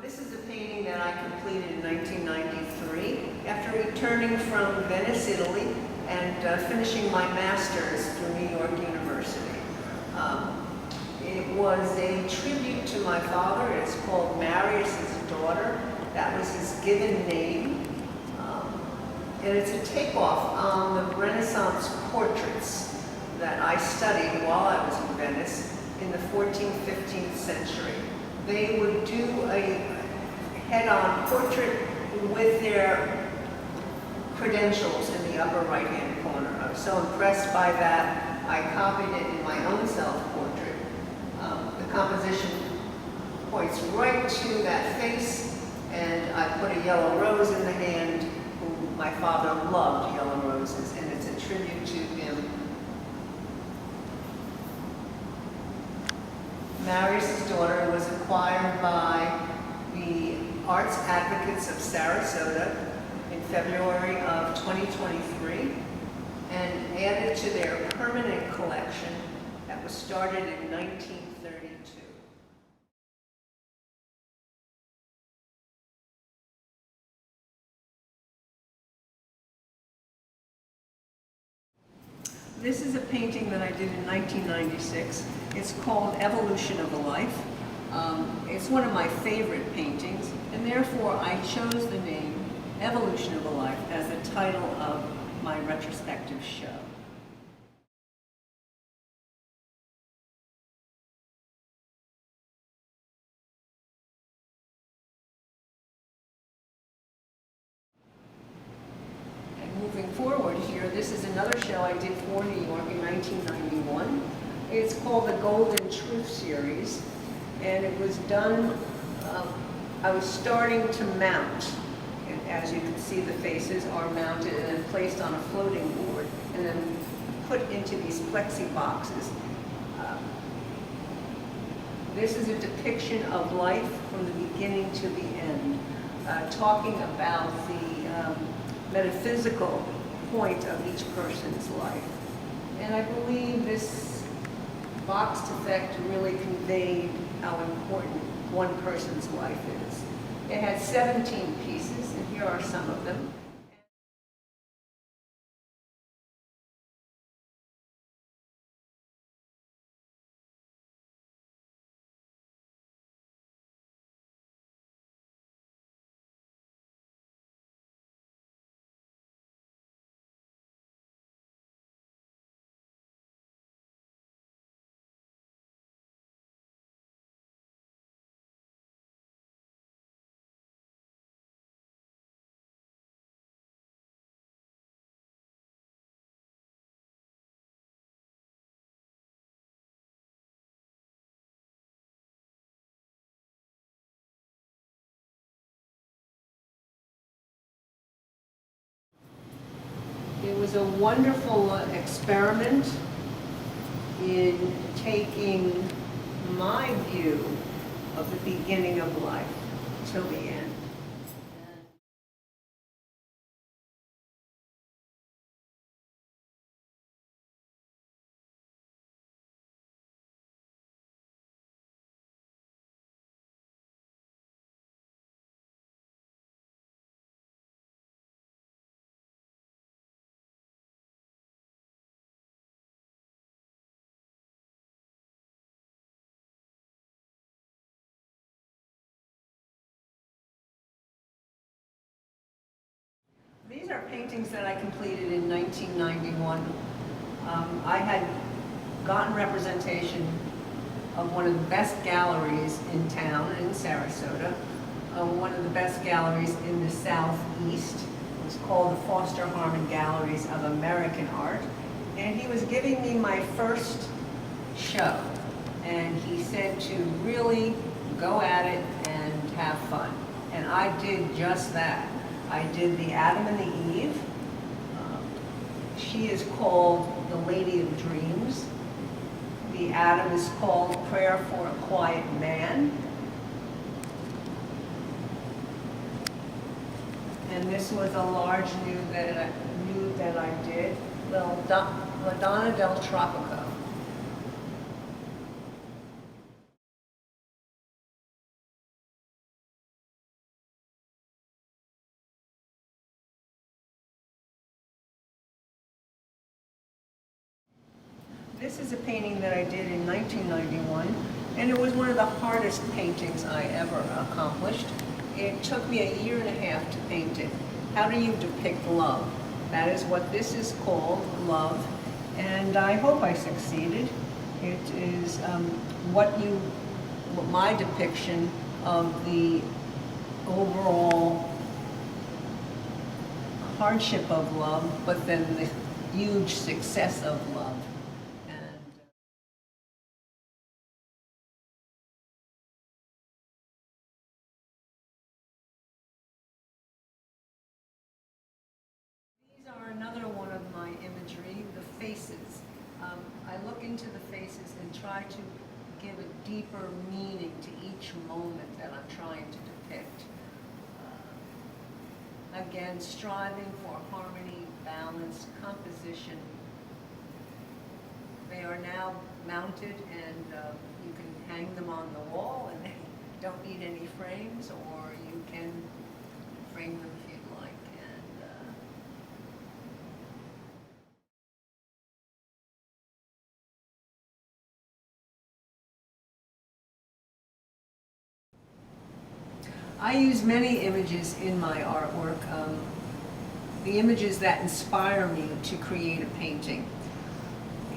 This is a painting that I completed in 1993 after returning from Venice, Italy, and finishing my master's through New York University. It was a tribute to my father. It's called Marius' daughter. That was his given name. And it's a takeoff on the Renaissance portraits that I studied while I was in Venice in the 14th, 15th century. They would do a head-on portrait with their credentials in the upper right-hand corner. I was so impressed by that, I copied it in my own self-portrait. The composition points right to that face, and I put a yellow rose in the hand. My father loved yellow roses, and it's a tribute to him. Marius' daughter was acquired by the Arts Advocates of Sarasota in February of 2023 and added to their permanent collection that was started in 1932. This is a painting that I did in 1996. It's called Evolution of a Life. It's one of my favorite paintings, and therefore I chose the name Evolution of a Life as the title of my retrospective show. Moving forward here, this is another show I did for New York in 1991. It's called the Golden Truth Series, and it was done, I was starting to mount, and as you can see the faces are mounted and then placed on a floating board and then put into these plexi boxes. This is a depiction of life from the beginning to the end, talking about the metaphysical point of each person's life. And I believe this boxed effect really conveyed how important one person's life is. It had 17 pieces, and here are some of them. It was a wonderful experiment in taking my view of the beginning of life till the end. These are paintings that I completed in 1991. I had gotten representation of one of the best galleries in town, in Sarasota, one of the best galleries in the Southeast. It was called the Foster Harmon Galleries of American Art. And he was giving me my first show. And he said to really go at it and have fun. And I did just that. I did the Adam and the Eve. She is called the Lady of Dreams. The Adam is called Prayer for a Quiet Man. And this was a large nude that I did, La Donna del Tropico. This is a painting that I did in 1991, and it was one of the hardest paintings I ever accomplished. It took me 1.5 years to paint it. How do you depict love? That is what this is called, love, and I hope I succeeded. It is what my depiction of the overall hardship of love, but then the huge success of love. And these are another one of my imagery, the faces. I look into the faces and try to give a deeper meaning to each moment that I'm trying to depict. Again, striving for harmony, balance, composition. They are now mounted, and you can hang them on the wall, and they don't need any frames, or you can frame them if you'd like. I use many images in my artwork, the images that inspire me to create a painting.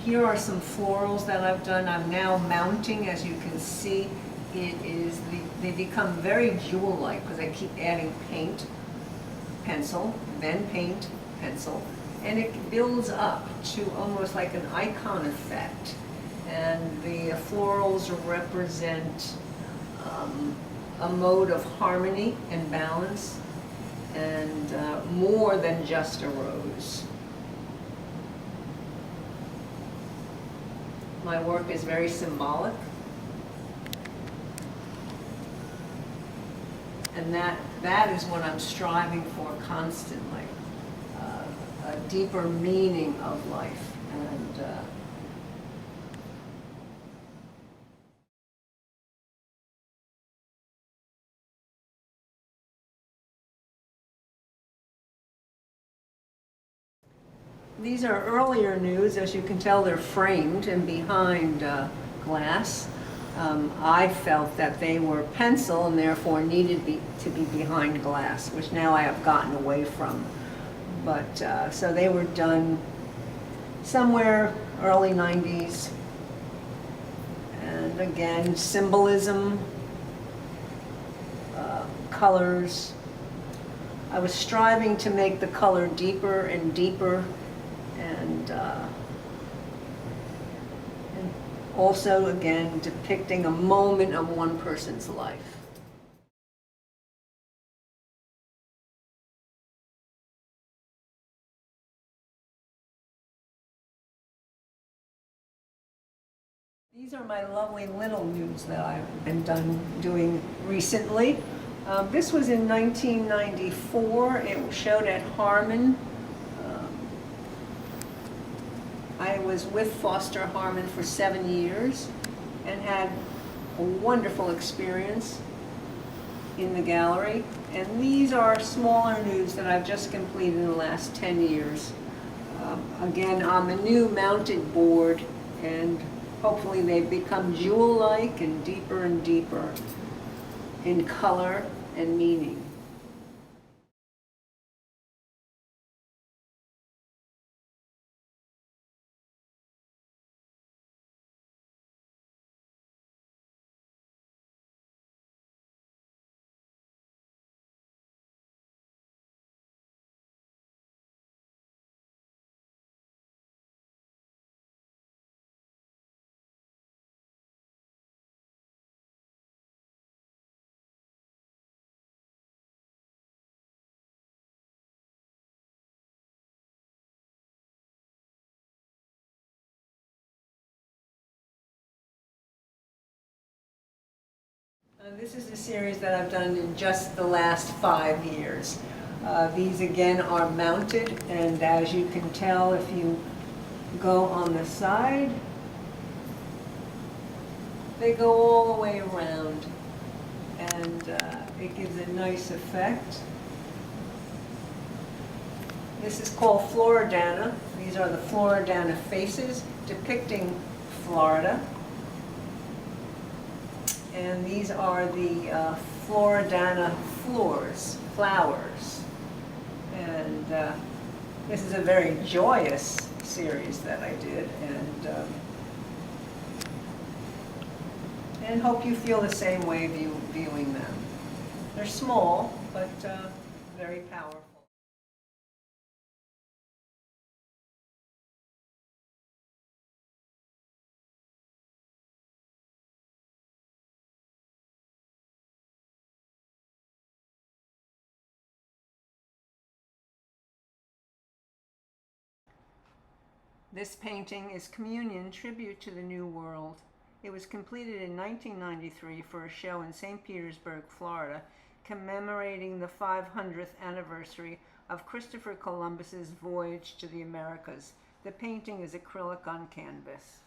Here are some florals that I've done. I'm now mounting, as you can see. They become very jewel-like because I keep adding paint, pencil, then paint, pencil, and it builds up to almost like an icon effect. And the florals represent a mode of harmony and balance, and more than just a rose. My work is very symbolic, and that is what I'm striving for constantly, a deeper meaning of life. And these are earlier nudes. As you can tell, they're framed and behind glass. I felt that they were pencil and therefore needed to be behind glass, which now I have gotten away from. But so they were done somewhere early 90s. And again, symbolism, colors. I was striving to make the color deeper and deeper, and also, again, depicting a moment of one person's life. These are my lovely little nudes that I've been doing recently. This was in 1994. It showed at Harmon. I was with Foster Harmon for 7 years and had a wonderful experience in the gallery. And these are smaller nudes that I've just completed in the last 10 years. Again, on the new mounted board, and hopefully they become jewel-like and deeper in color and meaning. This is a series that I've done in just the last 5 years. These again are mounted, and as you can tell, if you go on the side, they go all the way around, and it gives a nice effect. This is called Floridana. These are the Floridana faces depicting Florida. And these are the Floridana flowers. And this is a very joyous series that I did, and hope you feel the same way viewing them. They're small, but very powerful. This painting is Communion, Tribute to the New World. It was completed in 1993 for a show in St. Petersburg, Florida, commemorating the 500th anniversary of Christopher Columbus's voyage to the Americas. The painting is acrylic on canvas.